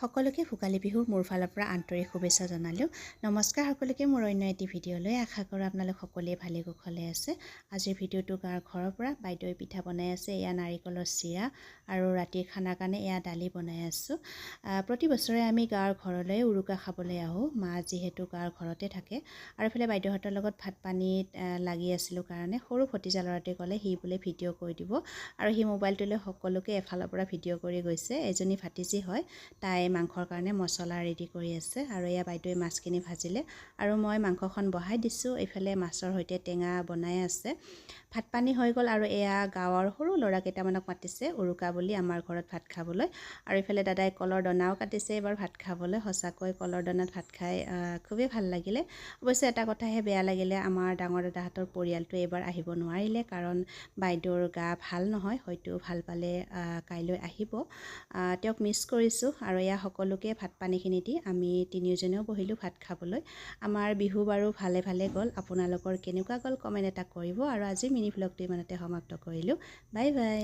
সকলোকে ভোগালী বিহুৰ মোৰ ফালৰ পৰা আন্তৰিক শুভেচ্ছা জনালোঁ। নমস্কাৰ সকলোকে মোৰ অন্য এটি ভিডিঅ'লৈ। আশা কৰোঁ আপোনালোক সকলোৱে ভালে কুশলে আছে। আজিৰ ভিডিঅ'টো গাঁৱৰ ঘৰৰ পৰা বাইদেৱে পিঠা বনাই আছে। এয়া নাৰিকলৰ চিৰা আৰু ৰাতিৰ খানাৰ কাৰণে এয়া দালি বনাই আছোঁ। প্ৰতি বছৰে আমি গাঁৱৰ ঘৰলৈ উৰুকা খাবলৈ আহোঁ। মা যিহেতু গাঁৱৰ ঘৰতে থাকে আৰু এইফালে বাইদেউহঁতৰ লগত ভাত পানীত লাগি আছিলোঁ কাৰণে সৰু ভতিজা ল'ৰাটোৱে ক'লে সি বোলে ভিডিঅ' কৰি দিব আৰু সি মোবাইলটো লৈ সকলোকে এফালৰ পৰা ভিডিঅ' কৰি গৈছে। এজনী ভাতিজী হয়, তাই মাংসৰ কাৰণে মছলা ৰেডি কৰি আছে আৰু এয়া বাইদেৱে মাছখিনি ভাজিলে আৰু মই মাংসখন বহাই দিছোঁ। এইফালে মাছৰ সৈতে টেঙা বনাই আছে। ভাত পানী হৈ গ'ল আৰু এয়া গাঁৱৰ সৰু ল'ৰা কেইটামানক মাতিছে উৰুকা বুলি আমাৰ ঘৰত ভাত খাবলৈ। আৰু এইফালে দাদাই কলৰ দনাও কাটিছে এইবাৰ ভাত খাবলৈ। সঁচাকৈ কলৰ দনাত ভাত খাই খুবেই ভাল লাগিলে। অৱশ্যে এটা কথাহে বেয়া লাগিলে, আমাৰ ডাঙৰ দাদাহঁতৰ পৰিয়ালটো এইবাৰ আহিব নোৱাৰিলে কাৰণ বাইদেউৰ গা ভাল নহয়। হয়তো ভাল পালে কাইলৈ আহিব। তেওঁক মিছ কৰিছোঁ। আৰু এয়া সকলোকে ভাত পানীখিনি দি আমি তিনিওজনেও বহিলোঁ ভাত খাবলৈ। আমাৰ বিহু বাৰু ভালে ভালে গ'ল। আপোনালোকৰ কেনেকুৱা গ'ল কমেণ্ট এটা কৰিব। আৰু আজি মিনি ভ্লগটো ইমানতে সমাপ্ত কৰিলোঁ। Bye bye.